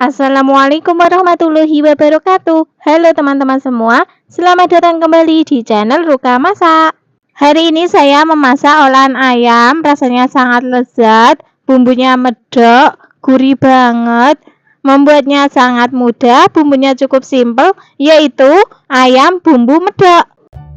Assalamualaikum warahmatullahi wabarakatuh. Halo teman-teman semua, selamat datang kembali di channel Ruka Masak. Hari ini saya memasak olahan ayam, rasanya sangat lezat, bumbunya medok, gurih banget. Membuatnya sangat mudah, bumbunya cukup simpel, yaitu ayam bumbu medok.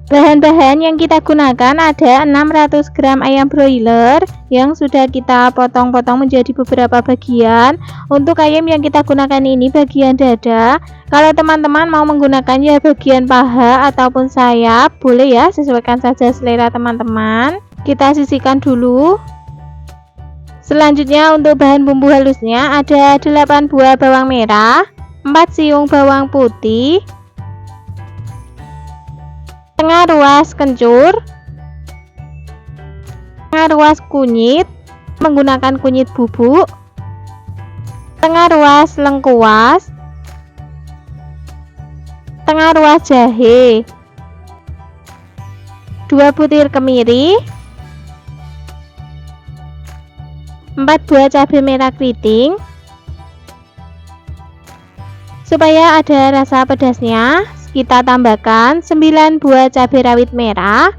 Bahan-bahan yang kita gunakan ada 600 gram ayam broiler yang sudah kita potong-potong menjadi beberapa bagian. Untuk ayam yang kita gunakan ini bagian dada. Kalau teman-teman mau menggunakannya bagian paha ataupun sayap, boleh ya, sesuaikan saja selera teman-teman. Kita sisihkan dulu. Selanjutnya untuk bahan bumbu halusnya ada 8 buah bawang merah, 4 siung bawang putih, setengah ruas kencur, setengah ruas kunyit, menggunakan kunyit bubuk, setengah ruas lengkuas, setengah ruas jahe, 2 butir kemiri, 4 buah cabai merah keriting. Supaya ada rasa pedasnya, kita tambahkan 9 buah cabai rawit merah.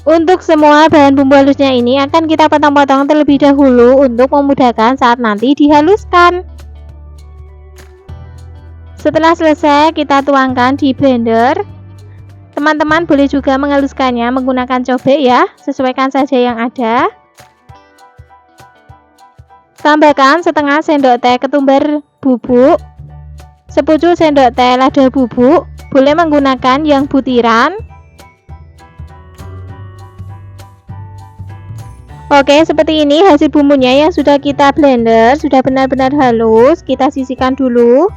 Untuk semua bahan bumbu halusnya ini akan kita potong-potong terlebih dahulu untuk memudahkan saat nanti dihaluskan. Setelah selesai, kita tuangkan di blender. Teman-teman boleh juga menghaluskannya menggunakan cobek ya, sesuaikan saja yang ada. Tambahkan setengah sendok teh ketumbar bubuk, sepucuk sendok teh lada bubuk, boleh menggunakan yang butiran. Oke, seperti ini hasil bumbunya yang sudah kita blender, sudah benar-benar halus. Kita sisihkan dulu.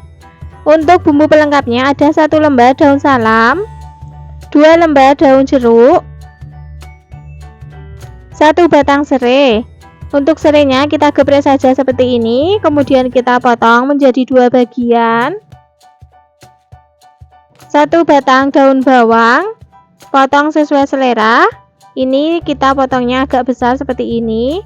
Untuk bumbu pelengkapnya ada 1 lembar daun salam, 2 lembar daun jeruk, 1 batang serai. Untuk serainya kita geprek saja seperti ini, kemudian kita potong menjadi 2 bagian. 1 batang daun bawang, potong sesuai selera. Ini kita potongnya agak besar seperti ini.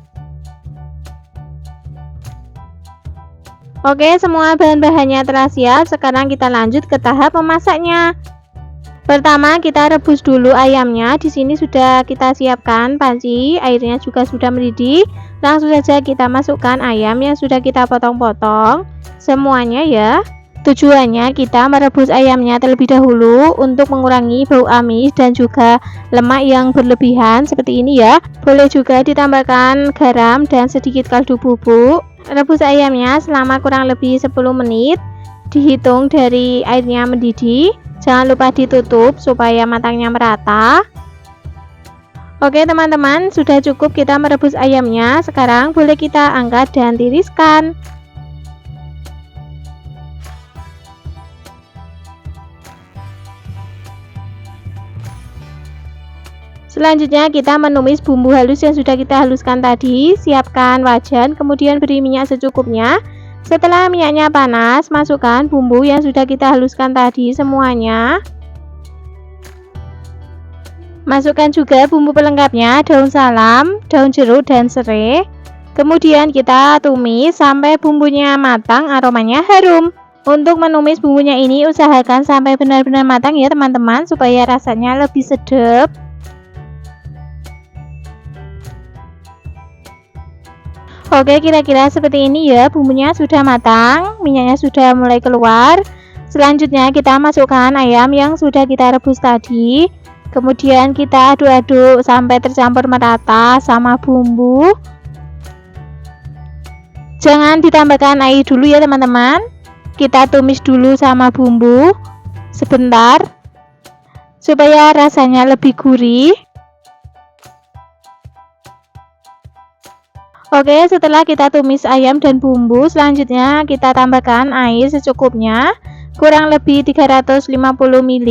Oke, semua bahan-bahannya telah siap. Sekarang kita lanjut ke tahap memasaknya. Pertama kita rebus dulu ayamnya. Di sini sudah kita siapkan panci, airnya juga sudah mendidih. Langsung saja kita masukkan ayam yang sudah kita potong-potong semuanya ya. Tujuannya kita merebus ayamnya terlebih dahulu untuk mengurangi bau amis dan juga lemak yang berlebihan seperti ini ya. Boleh juga ditambahkan garam dan sedikit kaldu bubuk. Rebus ayamnya selama kurang lebih 10 menit. Dihitung dari airnya mendidih. Jangan lupa ditutup supaya matangnya merata. Oke teman-teman, sudah cukup kita merebus ayamnya. Sekarang boleh kita angkat dan tiriskan. Selanjutnya kita menumis bumbu halus yang sudah kita haluskan tadi. Siapkan wajan, kemudian beri minyak secukupnya. Setelah minyaknya panas, masukkan bumbu yang sudah kita haluskan tadi semuanya. Masukkan juga bumbu pelengkapnya, daun salam, daun jeruk, dan serai. Kemudian kita tumis sampai bumbunya matang, aromanya harum. Untuk menumis bumbunya ini usahakan sampai benar-benar matang ya teman-teman, supaya rasanya lebih sedap. Oke, kira-kira seperti ini ya, bumbunya sudah matang, minyaknya sudah mulai keluar. Selanjutnya kita masukkan ayam yang sudah kita rebus tadi. Kemudian kita aduk-aduk sampai tercampur merata sama bumbu. Jangan ditambahkan air dulu ya teman-teman. Kita tumis dulu sama bumbu sebentar supaya rasanya lebih gurih. Oke, setelah kita tumis ayam dan bumbu, selanjutnya kita tambahkan air secukupnya, kurang lebih 350 ml.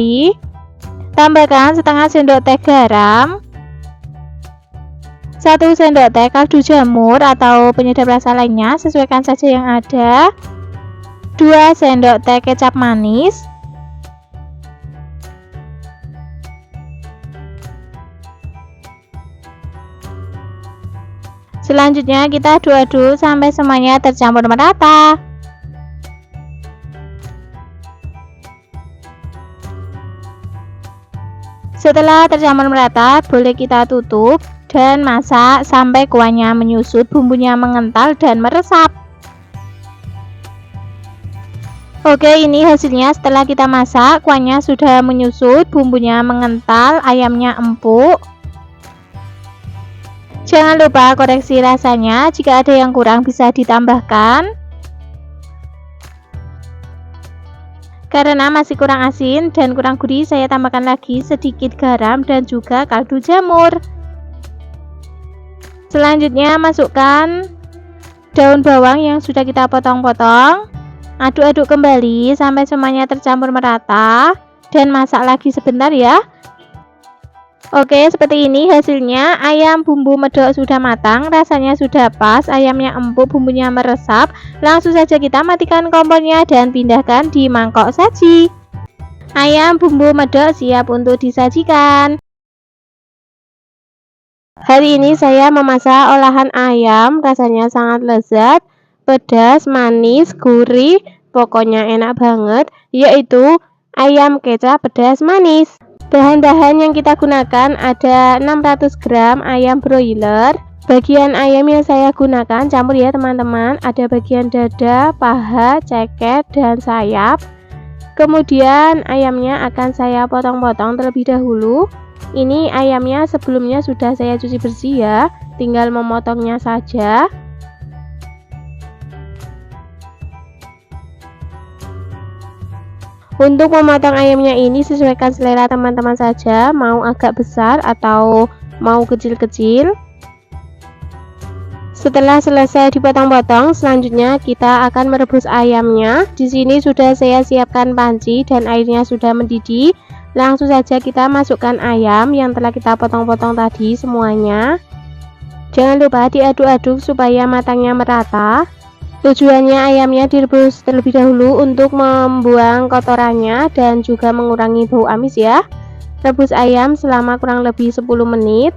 Tambahkan setengah sendok teh garam, 1 sendok teh kaldu jamur atau penyedap rasa lainnya, sesuaikan saja yang ada, 2 sendok teh kecap manis, Selanjutnya kita aduk-aduk sampai semuanya tercampur merata. Setelah tercampur merata, boleh kita tutup dan masak sampai kuahnya menyusut, bumbunya mengental dan meresap. Oke, ini hasilnya setelah kita masak. Kuahnya sudah menyusut, bumbunya mengental, ayamnya empuk. Jangan lupa koreksi rasanya, jika ada yang kurang bisa ditambahkan. Karena masih kurang asin dan kurang gurih, saya tambahkan lagi sedikit garam dan juga kaldu jamur. Selanjutnya masukkan daun bawang yang sudah kita potong-potong. Aduk-aduk kembali sampai semuanya tercampur merata dan masak lagi sebentar ya. Oke, seperti ini hasilnya. Ayam bumbu medok sudah matang, rasanya sudah pas, ayamnya empuk, bumbunya meresap. Langsung saja kita matikan kompornya dan pindahkan di mangkok saji. Ayam bumbu medok siap untuk disajikan. Hari ini saya memasak olahan ayam, rasanya sangat lezat, pedas, manis, gurih, pokoknya enak banget, yaitu ayam kecap pedas manis. Bahan-bahan yang kita gunakan ada 600 gram ayam broiler. Bagian ayam yang saya gunakan campur ya teman-teman. Ada bagian dada, paha, ceket, dan sayap. Kemudian ayamnya akan saya potong-potong terlebih dahulu. Ini ayamnya sebelumnya sudah saya cuci bersih ya. Tinggal memotongnya saja. Untuk memotong ayamnya ini sesuaikan selera teman-teman saja, mau agak besar atau mau kecil-kecil. Setelah selesai dipotong-potong, selanjutnya kita akan merebus ayamnya. Di sini sudah saya siapkan panci dan airnya sudah mendidih. Langsung saja kita masukkan ayam yang telah kita potong-potong tadi semuanya. Jangan lupa diaduk-aduk supaya matangnya merata. Tujuannya ayamnya direbus terlebih dahulu untuk membuang kotorannya dan juga mengurangi bau amis ya. Rebus ayam selama kurang lebih 10 menit.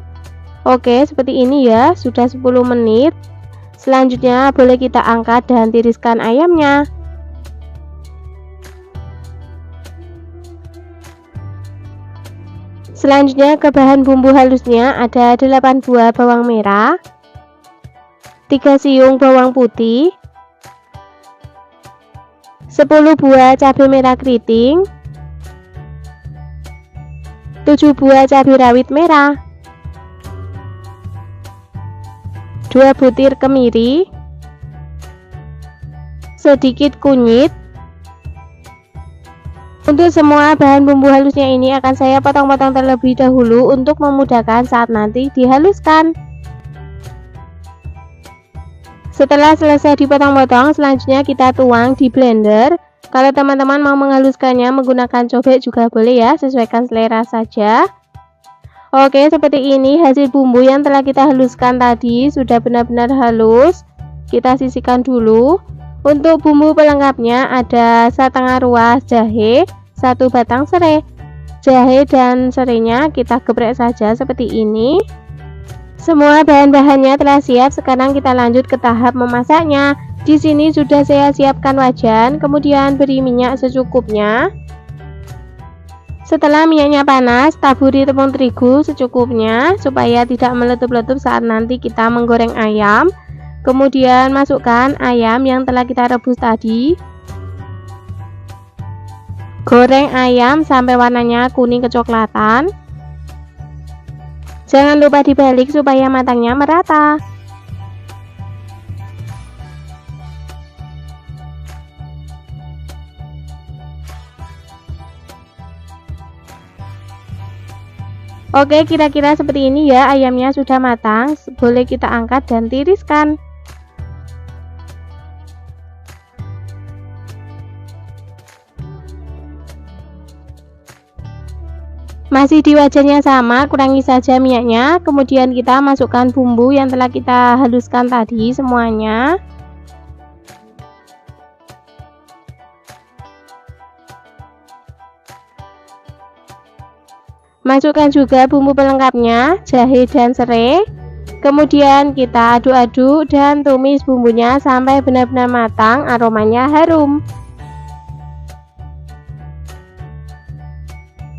Oke, seperti ini ya, sudah 10 menit. Selanjutnya boleh kita angkat dan tiriskan ayamnya. Selanjutnya ke bahan bumbu halusnya ada 8 buah bawang merah, 3 siung bawang putih, 10 buah cabai merah keriting, 7 buah cabai rawit merah, 2 butir kemiri, sedikit kunyit. Untuk semua bahan bumbu halusnya ini akan saya potong-potong terlebih dahulu untuk memudahkan saat nanti dihaluskan. Setelah selesai dipotong-potong, selanjutnya kita tuang di blender. Kalau teman-teman mau menghaluskannya menggunakan cobek juga boleh ya, sesuaikan selera saja. Oke, seperti ini hasil bumbu yang telah kita haluskan tadi sudah benar-benar halus. Kita sisihkan dulu. Untuk bumbu pelengkapnya ada setengah ruas jahe, 1 batang serai. Jahe dan serainya kita geprek saja seperti ini. Semua bahan-bahannya telah siap, sekarang kita lanjut ke tahap memasaknya. Di sini sudah saya siapkan wajan, kemudian beri minyak secukupnya. Setelah minyaknya panas, taburi tepung terigu secukupnya supaya tidak meletup-letup saat nanti kita menggoreng ayam. Kemudian masukkan ayam yang telah kita rebus tadi. Goreng ayam sampai warnanya kuning kecoklatan. Jangan lupa dibalik supaya matangnya merata. Oke, kira-kira seperti ini ya, ayamnya sudah matang. Boleh kita angkat dan tiriskan. Masih di wajannya sama, kurangi saja minyaknya. Kemudian kita masukkan bumbu yang telah kita haluskan tadi semuanya. Masukkan juga bumbu pelengkapnya, jahe dan serai. Kemudian kita aduk-aduk dan tumis bumbunya sampai benar-benar matang, aromanya harum.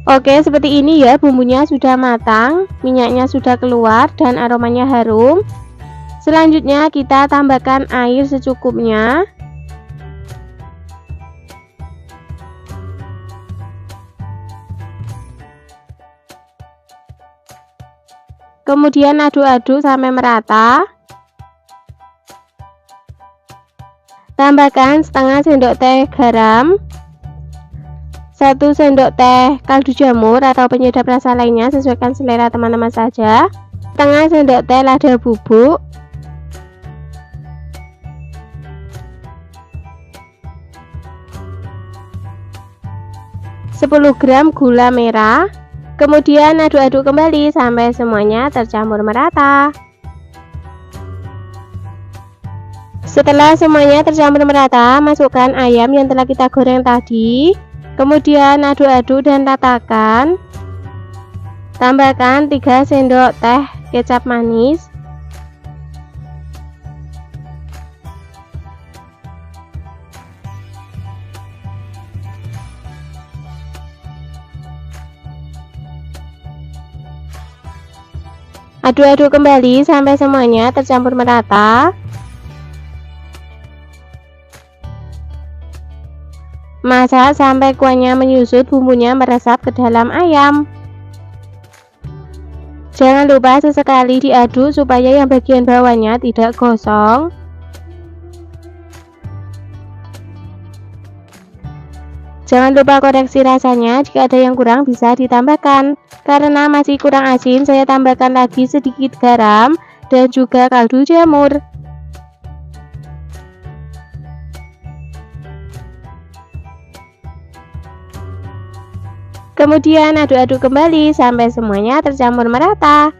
Oke, seperti ini ya, bumbunya sudah matang, minyaknya sudah keluar dan aromanya harum. Selanjutnya kita tambahkan air secukupnya. Kemudian aduk-aduk sampai merata. Tambahkan setengah sendok teh garam, 1 sendok teh kaldu jamur atau penyedap rasa lainnya, sesuaikan selera teman-teman saja. Setengah sendok teh lada bubuk, 10 gram gula merah. Kemudian aduk-aduk kembali sampai semuanya tercampur merata. Setelah semuanya tercampur merata, masukkan ayam yang telah kita goreng tadi. Kemudian aduk-aduk dan ratakan. Tambahkan 3 sendok teh kecap manis. Aduk-aduk kembali sampai semuanya tercampur merata. Masak sampai kuahnya menyusut, bumbunya meresap ke dalam ayam. Jangan lupa sesekali diaduk supaya yang bagian bawahnya tidak gosong. Jangan lupa koreksi rasanya, jika ada yang kurang bisa ditambahkan. Karena masih kurang asin, saya tambahkan lagi sedikit garam dan juga kaldu jamur. Kemudian aduk-aduk kembali sampai semuanya tercampur merata.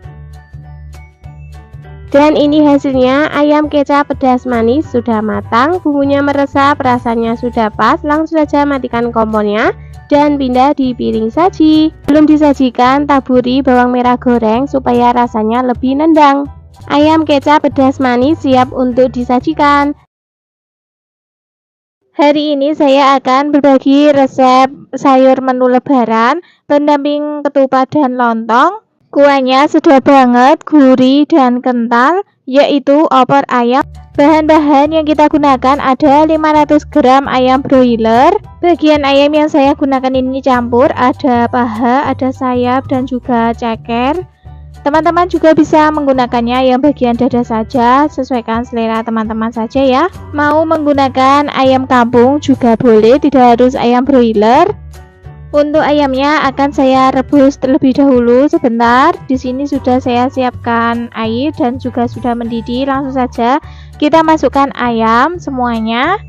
Dan ini hasilnya, ayam kecap pedas manis sudah matang, bumbunya meresap, rasanya sudah pas. Langsung saja matikan kompornya dan pindah di piring saji. Belum disajikan, taburi bawang merah goreng supaya rasanya lebih nendang. Ayam kecap pedas manis siap untuk disajikan. Hari ini saya akan berbagi resep sayur menu lebaran, pendamping ketupat dan lontong. Kuahnya sedap banget, gurih dan kental, yaitu opor ayam. Bahan-bahan yang kita gunakan ada 500 gram ayam broiler. Bagian ayam yang saya gunakan ini campur, ada paha, ada sayap dan juga ceker. Teman-teman juga bisa menggunakannya yang bagian dada saja, sesuaikan selera teman-teman saja ya. Mau menggunakan ayam kampung juga boleh, tidak harus ayam broiler. Untuk ayamnya akan saya rebus terlebih dahulu sebentar. Di sini sudah saya siapkan air dan juga sudah mendidih. Langsung saja kita masukkan ayam semuanya.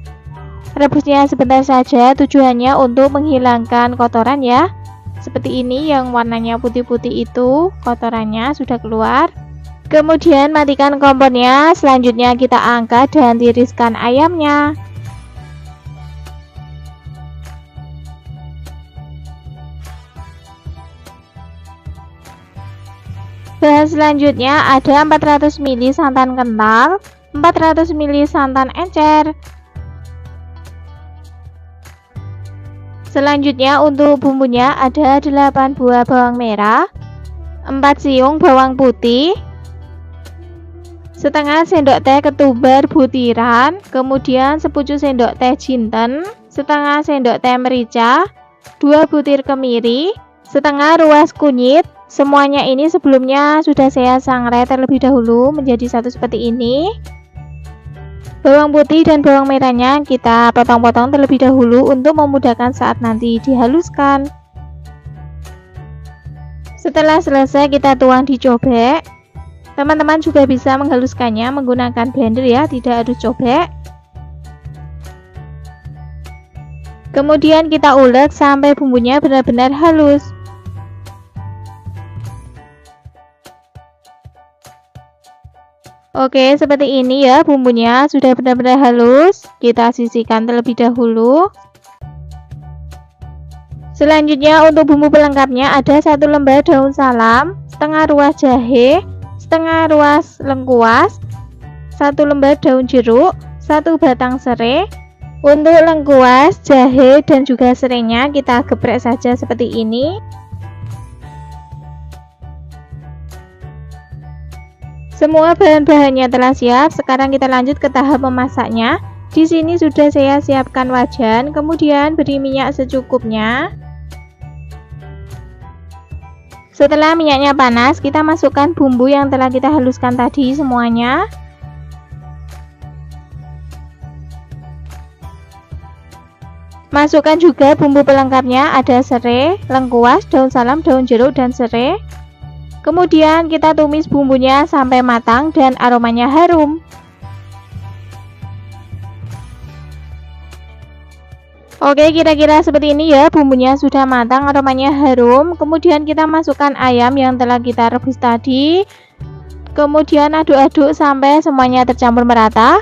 Rebusnya sebentar saja, tujuannya untuk menghilangkan kotoran ya. Seperti ini, yang warnanya putih-putih itu kotorannya sudah keluar. Kemudian matikan kompornya. Selanjutnya kita angkat dan tiriskan ayamnya. Bahan selanjutnya ada 400 ml santan kental, 400 ml santan encer. Selanjutnya untuk bumbunya ada 8 buah bawang merah, 4 siung bawang putih, setengah sendok teh ketumbar butiran, kemudian sepucuk sendok teh jinten, setengah sendok teh merica, 2 butir kemiri, setengah ruas kunyit. Semuanya ini sebelumnya sudah saya sangrai terlebih dahulu menjadi satu seperti ini. Bawang putih dan bawang merahnya kita potong-potong terlebih dahulu untuk memudahkan saat nanti dihaluskan. Setelah selesai kita tuang di cobek. Teman-teman juga bisa menghaluskannya menggunakan blender ya, tidak harus cobek. Kemudian kita ulek sampai bumbunya benar-benar halus. Oke, seperti ini ya, bumbunya sudah benar-benar halus. Kita sisihkan terlebih dahulu. Selanjutnya untuk bumbu pelengkapnya ada 1 lembar daun salam, setengah ruas jahe, setengah ruas lengkuas, 1 lembar daun jeruk, 1 batang serai. Untuk lengkuas, jahe, dan juga serainya kita geprek saja seperti ini. Semua bahan-bahannya telah siap. Sekarang kita lanjut ke tahap memasaknya. Di sini sudah saya siapkan wajan, kemudian beri minyak secukupnya. Setelah minyaknya panas, kita masukkan bumbu yang telah kita haluskan tadi semuanya. Masukkan juga bumbu pelengkapnya, ada serai, lengkuas, daun salam, daun jeruk, dan serai. Kemudian kita tumis bumbunya sampai matang dan aromanya harum. Oke, kira-kira seperti ini ya, bumbunya sudah matang, aromanya harum. Kemudian kita masukkan ayam yang telah kita rebus tadi. Kemudian aduk-aduk sampai semuanya tercampur merata.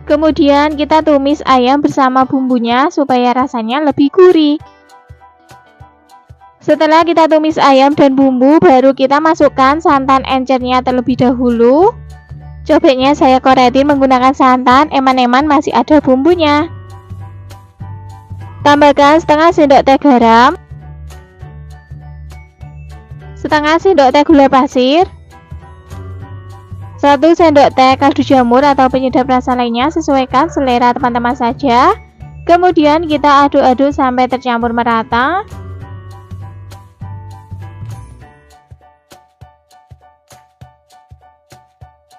Kemudian kita tumis ayam bersama bumbunya supaya rasanya lebih gurih. Setelah kita tumis ayam dan bumbu, baru kita masukkan santan encernya terlebih dahulu. Cobeknya saya koretin menggunakan santan, eman-eman masih ada bumbunya. Tambahkan setengah sendok teh garam, setengah sendok teh gula pasir, 1 sendok teh kaldu jamur atau penyedap rasa lainnya, sesuaikan selera teman-teman saja. Kemudian kita aduk-aduk sampai tercampur merata.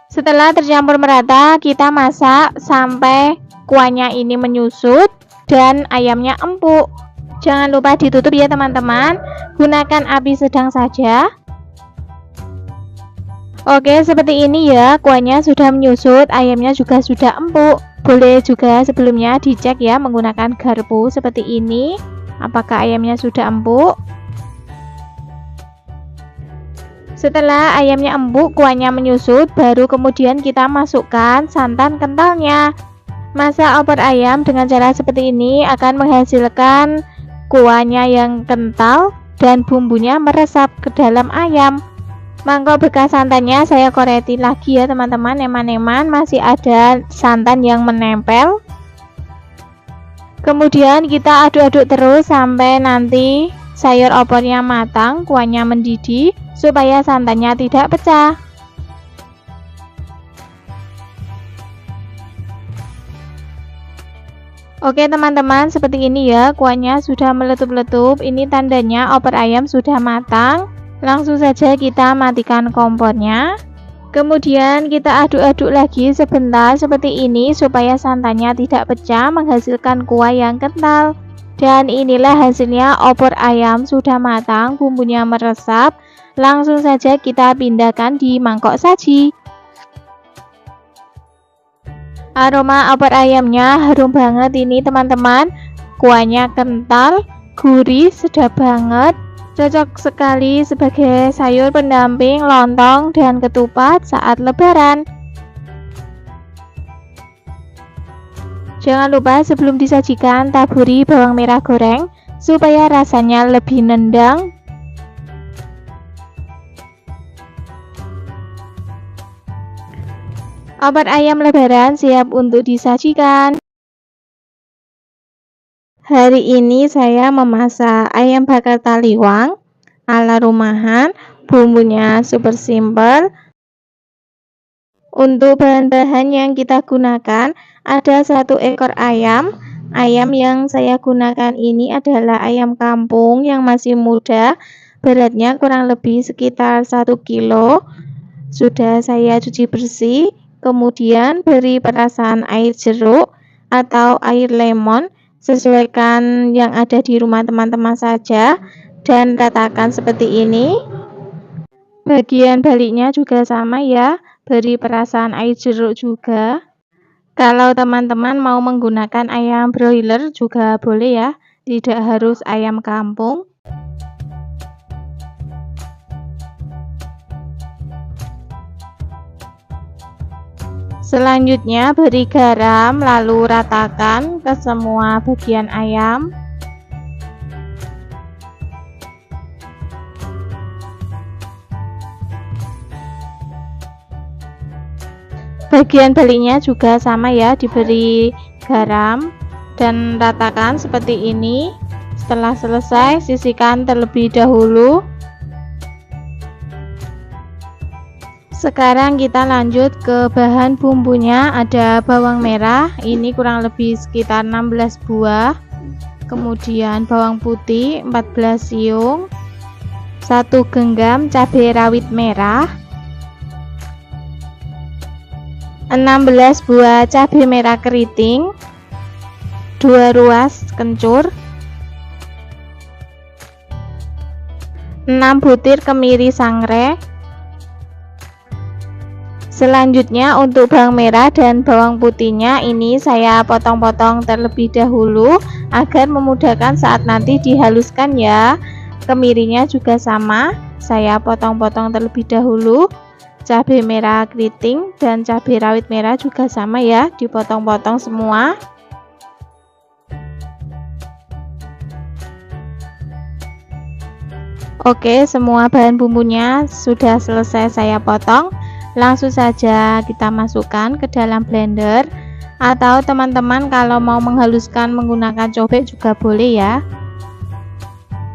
Setelah tercampur merata, kita masak sampai kuahnya ini menyusut dan ayamnya empuk. Jangan lupa ditutup ya teman-teman. Gunakan api sedang saja. Oke, seperti ini ya, kuahnya sudah menyusut, ayamnya juga sudah empuk. Boleh juga sebelumnya dicek ya menggunakan garpu seperti ini, apakah ayamnya sudah empuk. Setelah ayamnya empuk, kuahnya menyusut, baru kemudian kita masukkan santan kentalnya. Masak opor ayam dengan cara seperti ini akan menghasilkan kuahnya yang kental dan bumbunya meresap ke dalam ayam. Mangkok bekas santannya saya koretin lagi ya teman-teman, eman-eman masih ada santan yang menempel. Kemudian kita aduk-aduk terus sampai nanti sayur opornya matang, kuahnya mendidih supaya santannya tidak pecah. Oke teman-teman, seperti ini ya, kuahnya sudah meletup-letup. Ini tandanya opor ayam sudah matang. Langsung saja kita matikan kompornya. Kemudian kita aduk-aduk lagi sebentar seperti ini supaya santannya tidak pecah, menghasilkan kuah yang kental. Dan inilah hasilnya, opor ayam sudah matang, bumbunya meresap. Langsung saja kita pindahkan di mangkok saji. Aroma opor ayamnya harum banget ini teman-teman. Kuahnya kental, gurih, sedap banget. Cocok sekali sebagai sayur pendamping lontong dan ketupat saat lebaran. Jangan lupa sebelum disajikan taburi bawang merah goreng supaya rasanya lebih nendang. Opor ayam lebaran siap untuk disajikan. Hari ini saya memasak ayam bakar taliwang ala rumahan, bumbunya super simple. Untuk bahan-bahan yang kita gunakan, ada 1 ekor ayam. Ayam yang saya gunakan ini adalah ayam kampung yang masih muda, beratnya kurang lebih sekitar 1 kilo. Sudah saya cuci bersih, kemudian beri perasan air jeruk atau air lemon, sesuaikan yang ada di rumah teman-teman saja, dan ratakan seperti ini. Bagian baliknya juga sama ya, beri perasan air jeruk juga. Kalau teman-teman mau menggunakan ayam broiler juga boleh ya, tidak harus ayam kampung. Selanjutnya beri garam, lalu ratakan ke semua bagian ayam. Bagian baliknya juga sama ya, diberi garam dan ratakan seperti ini. Setelah selesai, sisihkan terlebih dahulu. Sekarang kita lanjut ke bahan bumbunya. Ada bawang merah, ini kurang lebih sekitar 16 buah. Kemudian bawang putih 14 siung, 1 genggam cabai rawit merah, 16 buah cabai merah keriting, 2 ruas kencur, 6 butir kemiri sangrai. Selanjutnya untuk bawang merah dan bawang putihnya ini saya potong-potong terlebih dahulu agar memudahkan saat nanti dihaluskan ya. Kemirinya juga sama, saya potong-potong terlebih dahulu. Cabai merah keriting dan cabai rawit merah juga sama ya, dipotong-potong semua. Oke, semua bahan bumbunya sudah selesai saya potong. Langsung saja kita masukkan ke dalam blender, atau teman-teman kalau mau menghaluskan menggunakan cobek juga boleh ya.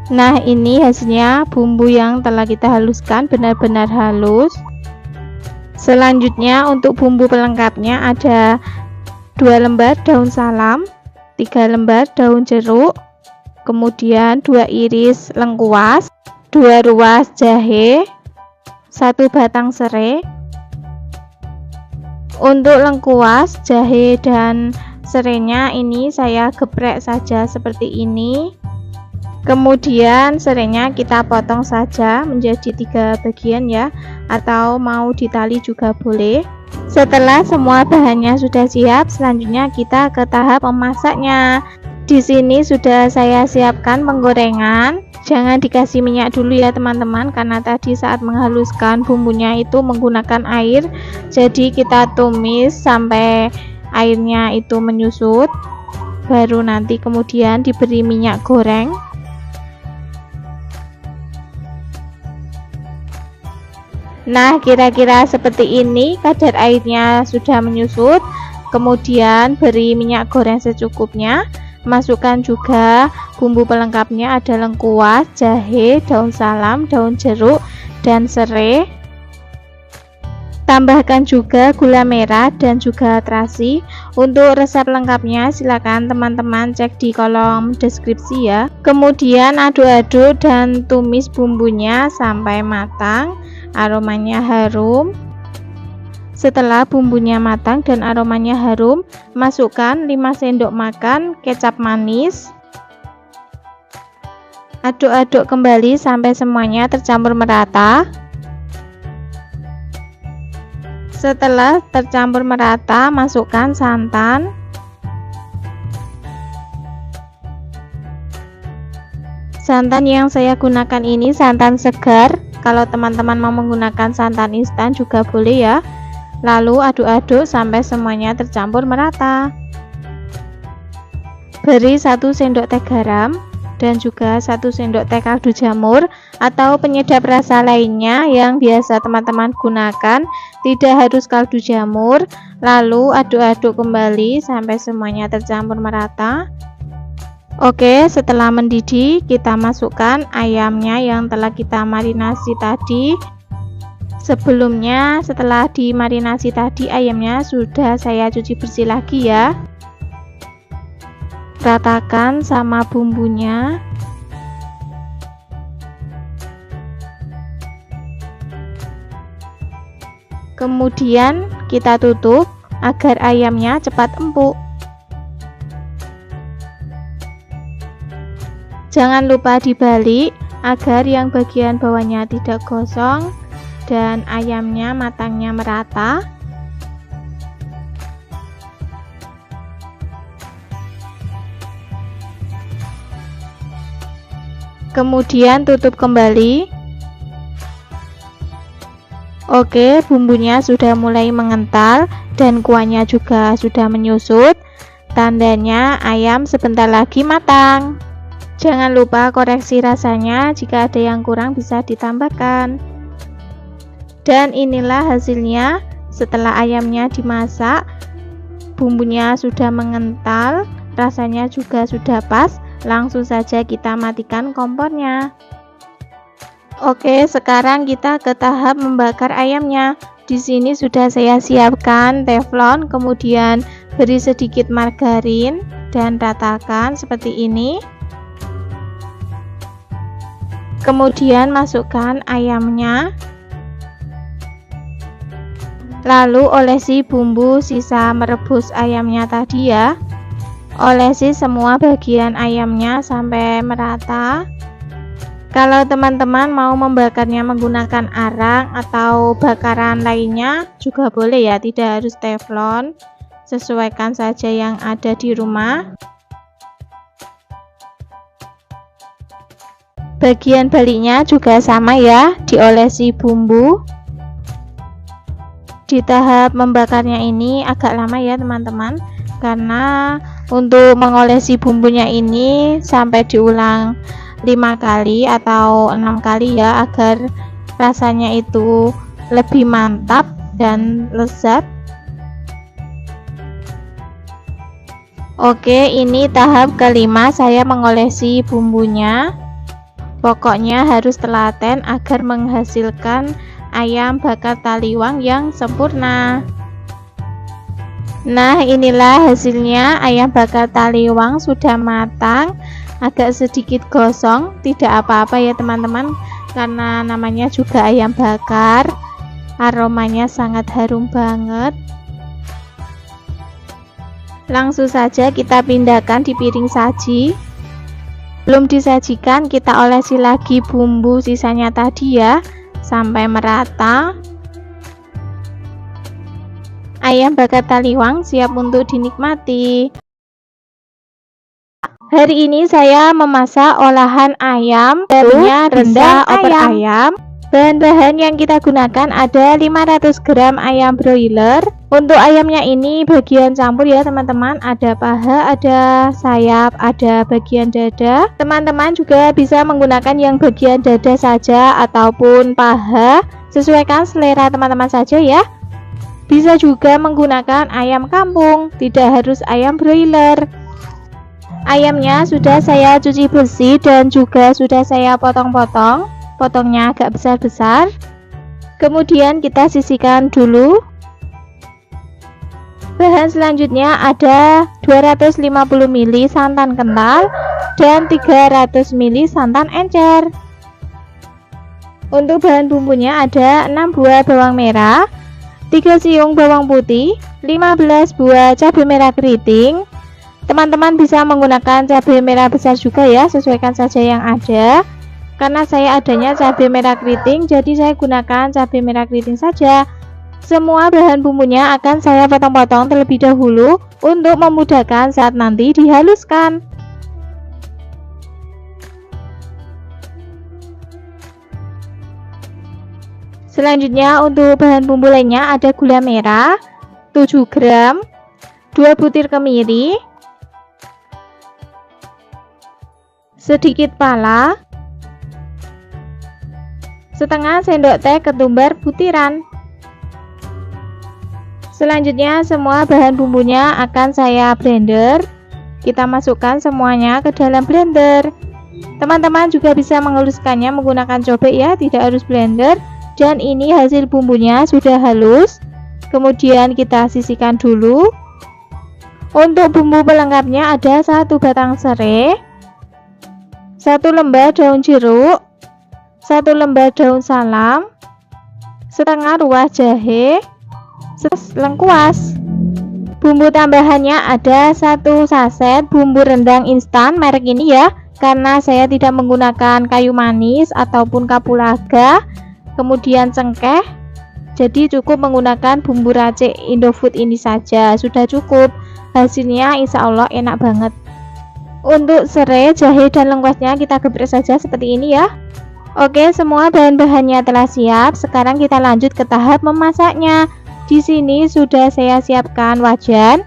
Nah, ini hasilnya bumbu yang telah kita haluskan benar-benar halus. Selanjutnya untuk bumbu pelengkapnya ada 2 lembar daun salam, 3 lembar daun jeruk, kemudian 2 iris lengkuas, 2 ruas jahe, 1 batang serai. Untuk lengkuas, jahe dan serainya ini saya geprek saja seperti ini. Kemudian serainya kita potong saja menjadi 3 bagian ya, atau mau ditali juga boleh. Setelah semua bahannya sudah siap, selanjutnya kita ke tahap memasaknya. Di sini sudah saya siapkan penggorengan. Jangan dikasih minyak dulu ya teman-teman, karena tadi saat menghaluskan bumbunya itu menggunakan air. Jadi kita tumis sampai airnya itu menyusut, baru nanti kemudian diberi minyak goreng. Nah, kira-kira seperti ini, kadar airnya sudah menyusut. Kemudian beri minyak goreng secukupnya. Masukkan juga bumbu pelengkapnya, ada lengkuas, jahe, daun salam, daun jeruk, dan serai. Tambahkan juga gula merah dan juga terasi. Untuk resep lengkapnya silakan teman-teman cek di kolom deskripsi ya. Kemudian aduk-aduk dan tumis bumbunya sampai matang, aromanya harum. Setelah bumbunya matang dan aromanya harum, masukkan 5 sendok makan kecap manis. Aduk-aduk kembali sampai semuanya tercampur merata. Setelah tercampur merata, masukkan santan. Santan yang saya gunakan ini santan segar. Kalau teman-teman mau menggunakan santan instan juga boleh ya. Lalu aduk-aduk sampai semuanya tercampur merata. Beri 1 sendok teh garam dan juga 1 sendok teh kaldu jamur atau penyedap rasa lainnya yang biasa teman-teman gunakan, tidak harus kaldu jamur. Lalu aduk-aduk kembali sampai semuanya tercampur merata. Oke, setelah mendidih kita masukkan ayamnya yang telah kita marinasi tadi. Sebelumnya, setelah dimarinasi tadi, ayamnya sudah saya cuci bersih lagi ya. Ratakan sama bumbunya. Kemudian kita tutup agar ayamnya cepat empuk. Jangan lupa dibalik agar yang bagian bawahnya tidak gosong dan ayamnya matangnya merata. Kemudian tutup kembali. Oke, bumbunya sudah mulai mengental dan kuahnya juga sudah menyusut. Tandanya ayam sebentar lagi matang. Jangan lupa koreksi rasanya, jika ada yang kurang bisa ditambahkan. Dan inilah hasilnya. Setelah ayamnya dimasak, bumbunya sudah mengental, rasanya juga sudah pas, langsung saja kita matikan kompornya. Oke, sekarang kita ke tahap membakar ayamnya. Di sini sudah saya siapkan teflon, kemudian beri sedikit margarin dan ratakan seperti ini. Kemudian masukkan ayamnya. Lalu olesi bumbu sisa merebus ayamnya tadi ya. Olesi semua bagian ayamnya sampai merata. Kalau teman-teman mau membakarnya menggunakan arang atau bakaran lainnya juga boleh ya, tidak harus teflon. Sesuaikan saja yang ada di rumah. Bagian baliknya juga sama ya, diolesi bumbu. Di tahap membakarnya ini agak lama ya teman-teman, karena untuk mengolesi bumbunya ini sampai diulang 5 kali atau 6 kali ya, agar rasanya itu lebih mantap dan lezat. Oke, ini tahap kelima saya mengolesi bumbunya. Pokoknya harus telaten agar menghasilkan ayam bakar taliwang yang sempurna. Nah, inilah hasilnya, ayam bakar taliwang sudah matang, agak sedikit gosong, tidak apa-apa ya teman-teman, karena namanya juga ayam bakar. Aromanya sangat harum banget. Langsung saja kita pindahkan di piring saji. Belum disajikan, kita olesi lagi bumbu sisanya tadi ya, sampai merata. Ayam bakar taliwang siap untuk dinikmati. Hari ini saya memasak olahan ayam, bahannya rendang opor ayam. Bahan-bahan yang kita gunakan ada 500 gram ayam broiler. Untuk ayamnya ini bagian campur ya teman-teman, ada paha, ada sayap, ada bagian dada. Teman-teman juga bisa menggunakan yang bagian dada saja ataupun paha, sesuaikan selera teman-teman saja ya. Bisa juga menggunakan ayam kampung, tidak harus ayam broiler. Ayamnya sudah saya cuci bersih dan juga sudah saya potong-potong, potongnya agak besar-besar. Kemudian kita sisihkan dulu. Bahan selanjutnya ada 250 ml santan kental dan 300 ml santan encer. Untuk bahan bumbunya ada 6 buah bawang merah, 3 siung bawang putih, 15 buah cabai merah keriting. Teman-teman bisa menggunakan cabai merah besar juga ya, sesuaikan saja yang ada. Karena saya adanya cabai merah keriting, jadi saya gunakan cabai merah keriting saja. Semua bahan bumbunya akan saya potong-potong terlebih dahulu untuk memudahkan saat nanti dihaluskan. Selanjutnya untuk bahan bumbu lainnya ada gula merah 7 gram, 2 butir kemiri, sedikit pala, setengah sendok teh ketumbar butiran. Selanjutnya semua bahan bumbunya akan saya blender. Kita masukkan semuanya ke dalam blender. Teman-teman juga bisa menghaluskannya menggunakan cobek ya, tidak harus blender. Dan ini hasil bumbunya sudah halus. Kemudian kita sisihkan dulu. Untuk bumbu pelengkapnya ada 1 batang serai, 1 lembar daun jeruk, 1 lembar daun salam, setengah ruas jahe, lengkuas. Bumbu tambahannya ada 1 saset bumbu rendang instan merek ini ya, karena saya tidak menggunakan kayu manis ataupun kapulaga, kemudian cengkeh, jadi cukup menggunakan bumbu racik Indofood ini saja, sudah cukup. Hasilnya insya Allah enak banget. Untuk serai, jahe, dan lengkuasnya kita geprek saja seperti ini ya. Oke, semua bahan-bahannya telah siap. Sekarang kita lanjut ke tahap memasaknya. Di sini sudah saya siapkan wajan.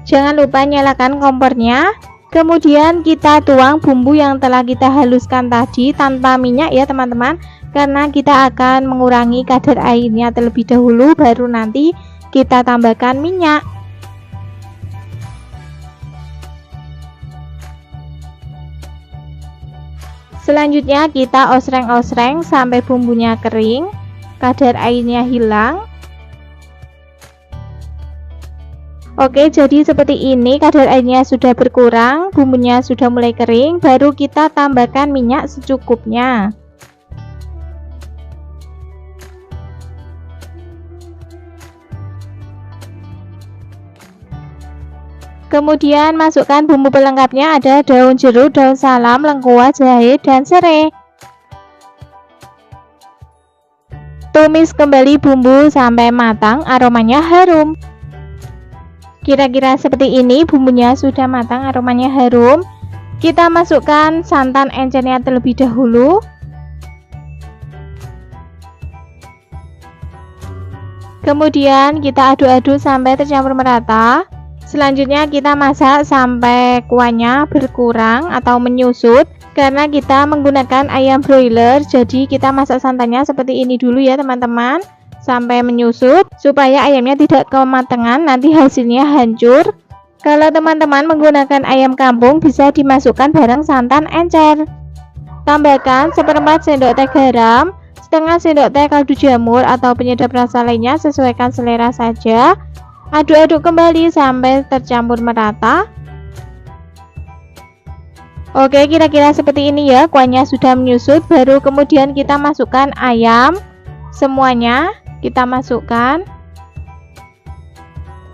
Jangan lupa nyalakan kompornya. Kemudian kita tuang bumbu yang telah kita haluskan tadi tanpa minyak ya teman-teman. karena kita akan mengurangi kadar airnya terlebih dahulu, baru nanti kita tambahkan minyak. Selanjutnya kita osreng-osreng sampai bumbunya kering, kadar airnya hilang. Oke, jadi seperti ini, kadar airnya sudah berkurang, bumbunya sudah mulai kering, baru kita tambahkan minyak secukupnya. Kemudian masukkan bumbu pelengkapnya, ada daun jeruk, daun salam, lengkuas, jahe, dan serai. Tumis kembali bumbu sampai matang, aromanya harum. Kira-kira seperti ini, bumbunya sudah matang, aromanya harum. Kita masukkan santan encernya terlebih dahulu. Kemudian kita aduk-aduk sampai tercampur merata. Selanjutnya kita masak sampai kuahnya berkurang atau menyusut. Karena kita menggunakan ayam broiler, jadi kita masak santannya seperti ini dulu ya teman-teman, sampai menyusut supaya ayamnya tidak kematangan, nanti hasilnya hancur. Kalau teman-teman menggunakan ayam kampung, bisa dimasukkan bareng santan encer. Tambahkan 1/4 sendok teh garam, setengah sendok teh kaldu jamur atau penyedap rasa lainnya, sesuaikan selera saja. Aduk-aduk kembali sampai tercampur merata. Oke, kira-kira seperti ini ya, kuahnya sudah menyusut, baru kemudian kita masukkan ayam semuanya. Kita masukkan,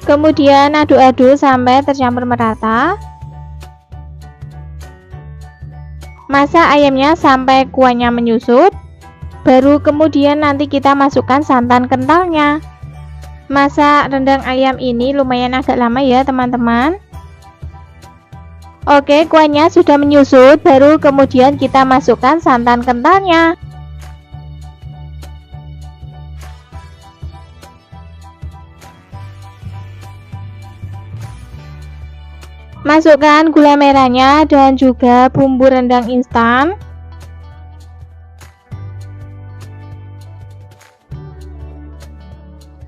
kemudian aduk-aduk sampai tercampur merata. Masak ayamnya sampai kuahnya menyusut, baru kemudian nanti kita masukkan santan kentalnya. Masak rendang ayam ini lumayan agak lama ya teman-teman. Oke, kuahnya sudah menyusut, baru kemudian kita masukkan santan kentalnya. Masukkan gula merahnya dan juga bumbu rendang instan.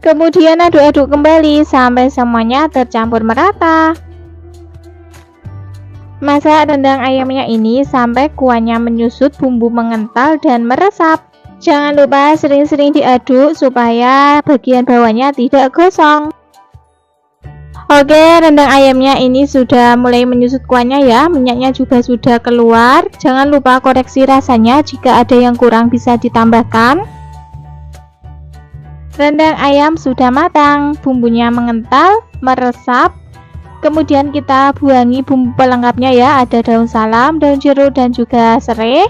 Kemudian aduk-aduk kembali sampai semuanya tercampur merata. Masak rendang ayamnya ini sampai kuahnya menyusut, bumbu mengental dan meresap. Jangan lupa sering-sering diaduk supaya bagian bawahnya tidak gosong. Oke, rendang ayamnya ini sudah mulai menyusut kuahnya ya, minyaknya juga sudah keluar. Jangan lupa koreksi rasanya, jika ada yang kurang bisa ditambahkan. Rendang ayam sudah matang, bumbunya mengental, meresap. Kemudian kita buangi bumbu pelengkapnya ya, ada daun salam, daun jeruk, dan juga serai.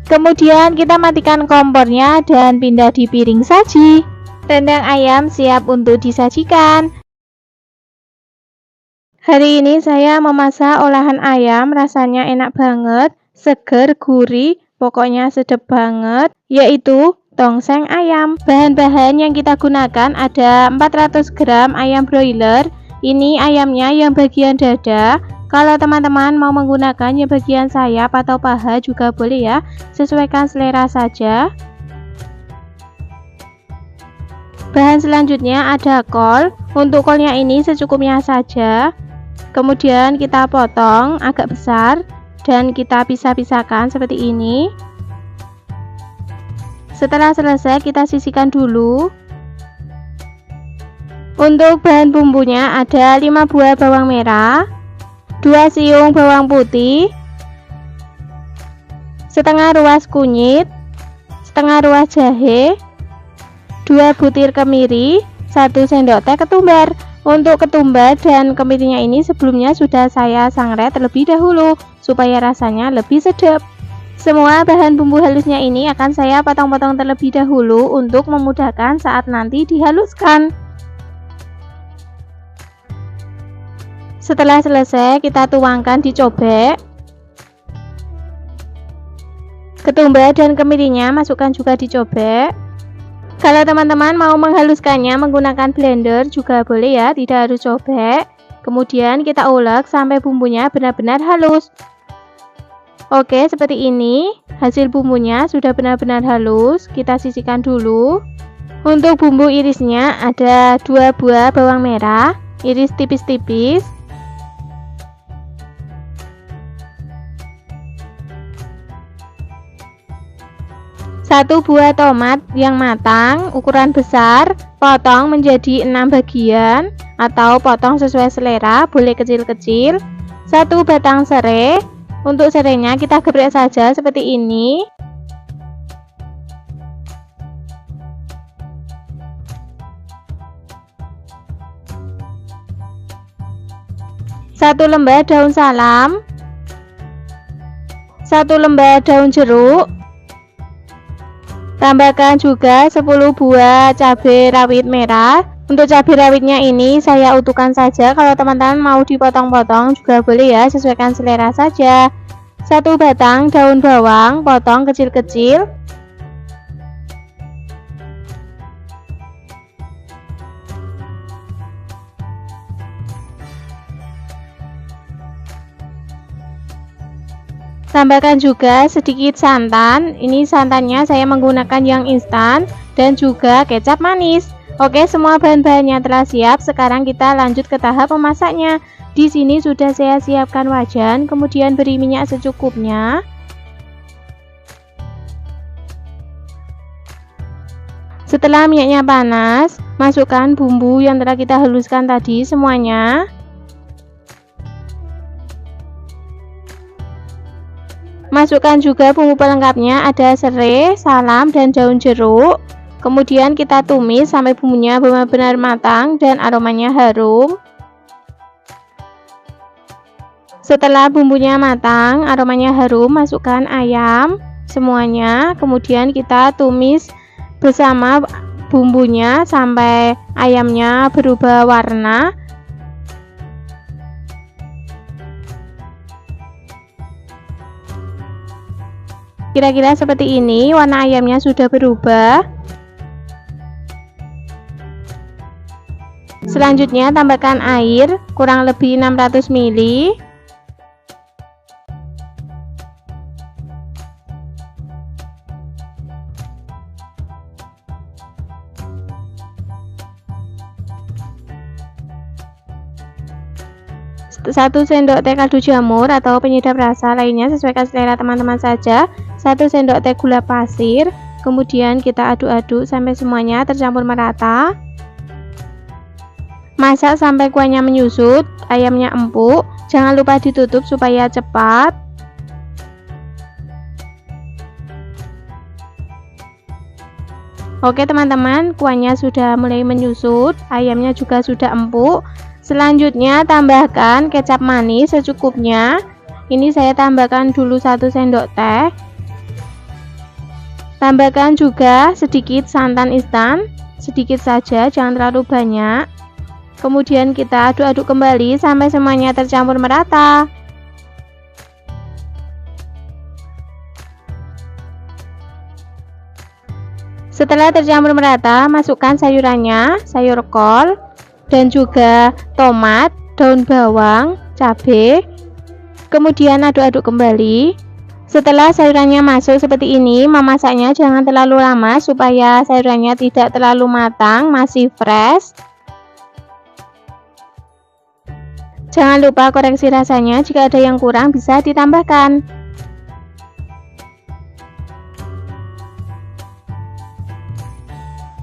Kemudian kita matikan kompornya dan pindah di piring saji. Rendang ayam siap untuk disajikan. Hari ini saya memasak olahan ayam, rasanya enak banget, seger, gurih, pokoknya sedap banget, yaitu tongseng ayam. Bahan-bahan yang kita gunakan ada 400 gram ayam broiler. Ini ayamnya yang bagian dada. Kalau teman-teman mau menggunakannya bagian sayap atau paha juga boleh ya, sesuaikan selera saja. Bahan selanjutnya ada kol. Untuk kolnya ini secukupnya saja. Kemudian kita potong agak besar dan kita pisah-pisahkan seperti ini. Setelah selesai kita sisihkan dulu. Untuk bahan bumbunya ada 5 buah bawang merah, 2 siung bawang putih, setengah ruas kunyit, setengah ruas jahe, 2 butir kemiri, 1 sendok teh ketumbar. Untuk ketumbar dan kemirinya ini sebelumnya sudah saya sangrai terlebih dahulu supaya rasanya lebih sedap. Semua bahan bumbu halusnya ini akan saya potong-potong terlebih dahulu untuk memudahkan saat nanti dihaluskan. Setelah selesai kita tuangkan di cobek. Ketumbar dan kemirinya masukkan juga di cobek. Kalau teman-teman mau menghaluskannya menggunakan blender juga boleh ya, tidak harus cobek. Kemudian kita ulek sampai bumbunya benar-benar halus. Oke, seperti ini. Hasil bumbunya sudah benar-benar halus. Kita sisihkan dulu. Untuk bumbu irisnya ada 2 buah bawang merah, iris tipis-tipis. 1 buah tomat yang matang ukuran besar, potong menjadi 6 bagian atau potong sesuai selera, boleh kecil-kecil. 1 batang serai. Untuk serainya kita geprek saja seperti ini. 1 lembar daun salam, 1 lembar daun jeruk. Tambahkan juga 10 buah cabai rawit merah. Untuk cabai rawitnya ini saya utuhkan saja. Kalau teman-teman mau dipotong-potong juga boleh ya, sesuaikan selera saja. 1 batang daun bawang, potong kecil-kecil. Tambahkan juga sedikit santan. Ini santannya saya menggunakan yang instan dan juga kecap manis. Oke, semua bahan-bahannya telah siap. Sekarang kita lanjut ke tahap memasaknya. Di sini sudah saya siapkan wajan, kemudian beri minyak secukupnya. Setelah minyaknya panas, masukkan bumbu yang telah kita haluskan tadi semuanya. Masukkan juga bumbu pelengkapnya, ada serai, salam, dan daun jeruk. Kemudian kita tumis sampai bumbunya benar-benar matang dan aromanya harum. Setelah bumbunya matang, aromanya harum, masukkan ayam semuanya. Kemudian kita tumis bersama bumbunya sampai ayamnya berubah warna. Kira-kira seperti ini, warna ayamnya sudah berubah. Selanjutnya tambahkan air kurang lebih 600 ml. Satu sendok teh kaldu jamur atau penyedap rasa lainnya sesuaikan selera teman-teman saja. 1 sendok teh gula pasir. Kemudian kita aduk-aduk sampai semuanya tercampur merata. Masak sampai kuahnya menyusut, ayamnya empuk. Jangan lupa ditutup supaya cepat. Oke teman-teman, kuahnya sudah mulai menyusut, ayamnya juga sudah empuk. Selanjutnya tambahkan kecap manis secukupnya. Ini saya tambahkan dulu 1 sendok teh. Tambahkan juga sedikit santan instan, sedikit saja, jangan terlalu banyak. Kemudian kita aduk-aduk kembali sampai semuanya tercampur merata. Setelah tercampur merata, masukkan sayurannya, sayur kol, dan juga tomat, daun bawang, cabai. Kemudian aduk-aduk kembali. Setelah sayurannya masuk seperti ini, memasaknya jangan terlalu lama supaya sayurannya tidak terlalu matang, masih fresh. Jangan lupa koreksi rasanya, jika ada yang kurang bisa ditambahkan.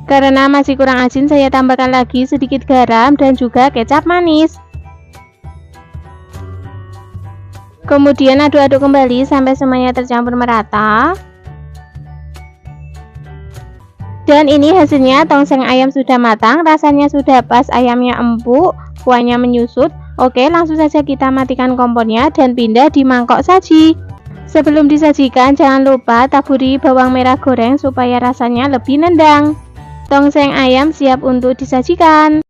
Karena masih kurang asin, saya tambahkan lagi sedikit garam dan juga kecap manis. Kemudian aduk-aduk kembali sampai semuanya tercampur merata. Dan ini hasilnya, tongseng ayam sudah matang, rasanya sudah pas, ayamnya empuk, kuahnya menyusut. Oke, langsung saja kita matikan kompornya dan pindah di mangkok saji. Sebelum disajikan, jangan lupa taburi bawang merah goreng supaya rasanya lebih nendang. Tongseng ayam siap untuk disajikan.